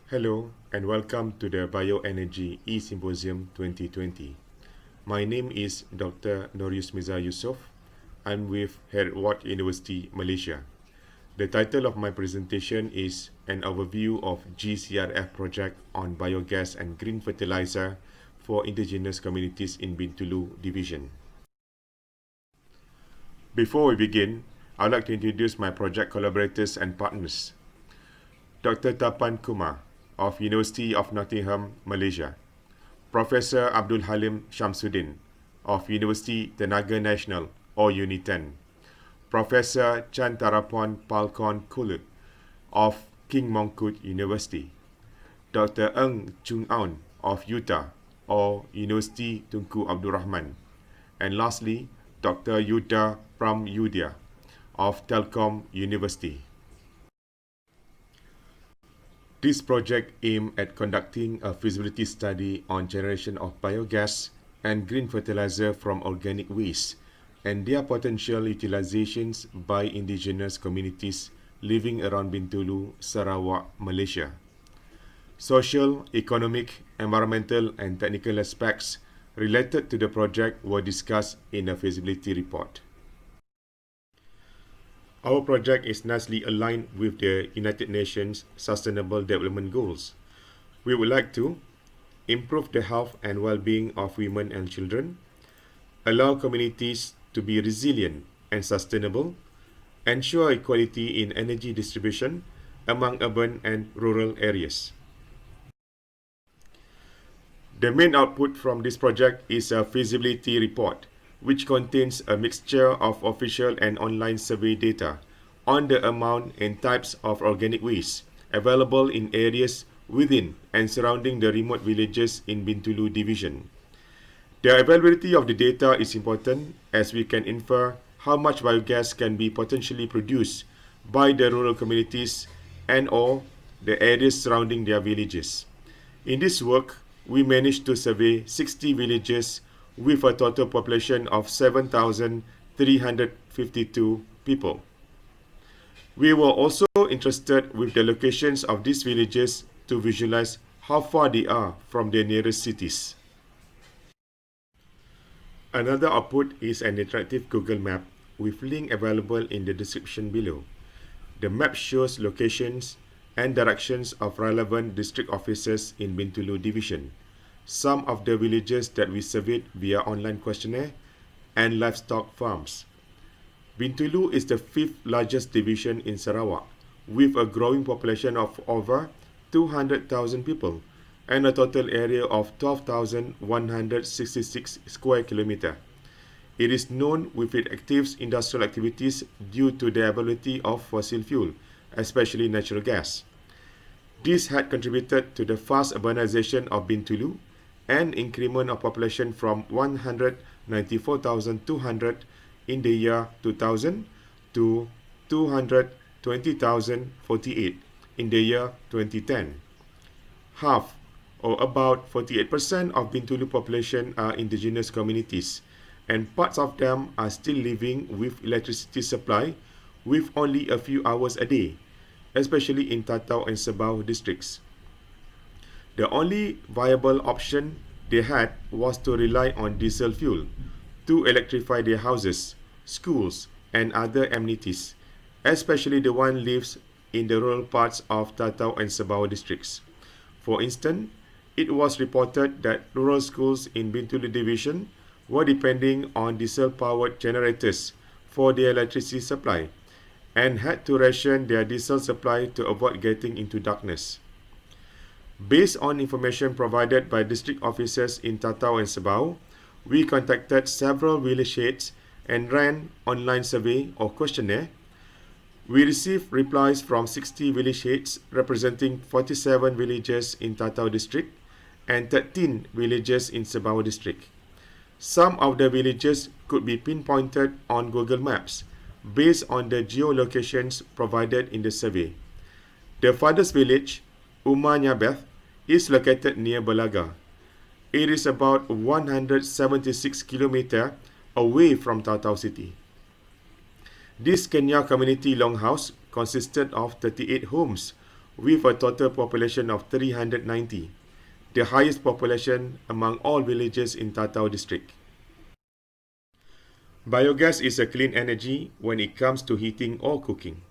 Hello and welcome to the Bioenergy E-Symposium 2020. My name is Dr. Nooryusmiza Yusoff. I'm with Heriot-Watt University, Malaysia. The title of my presentation is an overview of GCRF project on biogas and green fertilizer for indigenous communities in Bintulu Division. Before we begin, I'd like to introduce my project collaborators and partners. Dr. Tapan Kumar of University of Nottingham, Malaysia. Professor Abdul Halim Shamsuddin of University Tenaga Nasional or UNITEN. Professor Chan Tarapon Palkon Kulut of King Mongkut University. Dr. Ng Chung Aun of Utah or University Tunku Abdul Rahman. And lastly, Dr. Yuda Pramyudia of Telkom University. This project aimed at conducting a feasibility study on generation of biogas and green fertilizer from organic waste and their potential utilizations by indigenous communities living around Bintulu, Sarawak, Malaysia. Social, economic, environmental and technical aspects related to the project were discussed in a feasibility report. Our project is nicely aligned with the United Nations Sustainable Development Goals. We would like to improve the health and well-being of women and children, allow communities to be resilient and sustainable, ensure equality in energy distribution among urban and rural areas. The main output from this project is a feasibility report, which contains a mixture of official and online survey data on the amount and types of organic waste available in areas within and surrounding the remote villages in Bintulu Division. The availability of the data is important as we can infer how much biogas can be potentially produced by the rural communities and/or the areas surrounding their villages. In this work, we managed to survey 60 villages with a total population of 7,352 people. We were also interested with the locations of these villages to visualize how far they are from their nearest cities. Another output is an interactive Google map with link available in the description below. The map shows locations and directions of relevant district offices in Bintulu Division, some of the villages that we surveyed via online questionnaire, and livestock farms. Bintulu is the 5th largest division in Sarawak, with a growing population of over 200,000 people and a total area of 12,166 square kilometres. It is known with its active industrial activities due to the availability of fossil fuel, especially natural gas. This had contributed to the fast urbanization of Bintulu and increment of population from 194,200 in the year 2000 to 220,048 in the year 2010. Half, or about 48% of Bintulu population are indigenous communities, and parts of them are still living with electricity supply with only a few hours a day, especially in Tatau and Sabah districts. The only viable option they had was to rely on diesel fuel to electrify their houses, schools, and other amenities, especially the one lives in the rural parts of Tatau and Sabah districts. For instance, it was reported that rural schools in Bintulu Division were depending on diesel-powered generators for their electricity supply and had to ration their diesel supply to avoid getting into darkness. Based on information provided by district officers in Tatau and Sabah, we contacted several village heads and ran online survey or questionnaire. We received replies from 60 village heads representing 47 villages in Tatau district and 13 villages in Sabah district. Some of the villages could be pinpointed on Google Maps based on the geolocations provided in the survey. The farthest village, Umanyabeth, is located near Balaga. It is about 176 km away from Tatau City. This Kenya Community Longhouse consisted of 38 homes with a total population of 390, the highest population among all villages in Tatau district. Biogas is a clean energy when it comes to heating or cooking.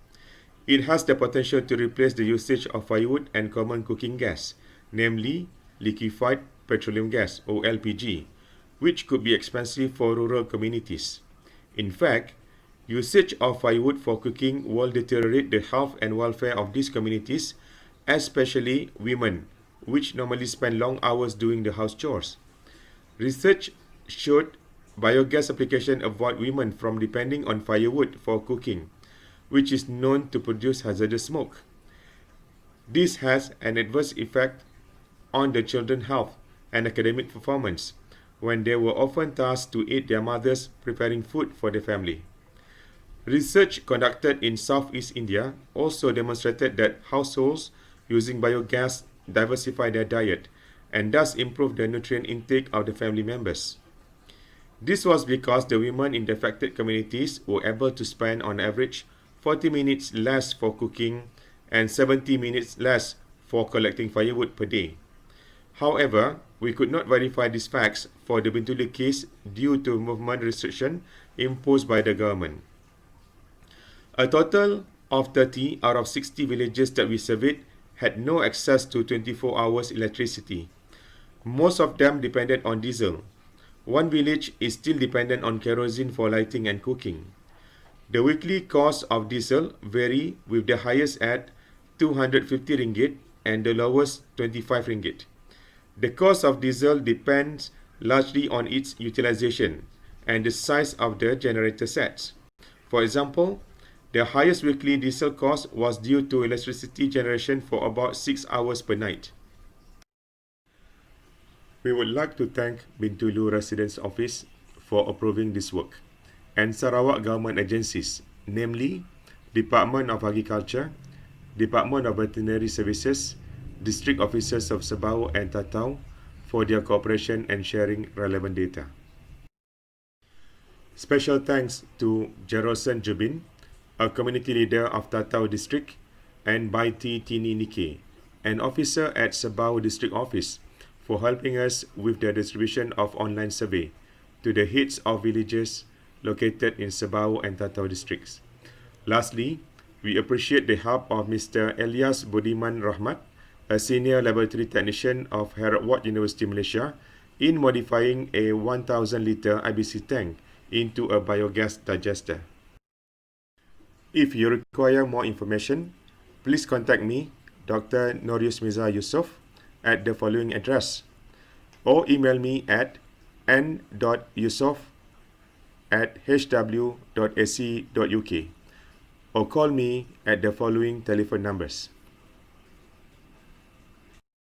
It has the potential to replace the usage of firewood and common cooking gas, namely liquefied petroleum gas or LPG, which could be expensive for rural communities. In fact, usage of firewood for cooking will deteriorate the health and welfare of these communities, especially women, which normally spend long hours doing the house chores. Research showed biogas application avoid women from depending on firewood for cooking, which is known to produce hazardous smoke. This has an adverse effect on the children's health and academic performance when they were often tasked to aid their mothers preparing food for the family. Research conducted in Southeast India also demonstrated that households using biogas diversify their diet and thus improve the nutrient intake of the family members. This was because the women in the affected communities were able to spend on average 40 minutes less for cooking and 70 minutes less for collecting firewood per day. However, we could not verify these facts for the Bintulu case due to movement restriction imposed by the government. A total of 30 out of 60 villages that we surveyed had no access to 24 hours electricity. Most of them depended on diesel. One village is still dependent on kerosene for lighting and cooking. The weekly cost of diesel vary with the highest at 250 ringgit and the lowest 25 ringgit. The cost of diesel depends largely on its utilization and the size of the generator sets. For example, the highest weekly diesel cost was due to electricity generation for about 6 hours per night. We would like to thank Bintulu Residence Office for approving this work and Sarawak government agencies, namely Department of Agriculture, Department of Veterinary Services, District Officers of Sabah and Tatau for their cooperation and sharing relevant data. Special thanks to Jerosen Jubin, a community leader of Tatau District, and Baiti Tini Nike, an officer at Sabah District Office, for helping us with the distribution of online survey to the heads of villages located in Sabah and Tatau districts. Lastly, we appreciate the help of Mr. Elias Budiman Rahmat, a senior laboratory technician of Heriot-Watt University, Malaysia, in modifying a 1,000-litre IBC tank into a biogas digester. If you require more information, please contact me, Dr. Nooryusmiza Yusoff, at the following address, or email me at n.yusoff@hw.ac.uk, or call me at the following telephone numbers.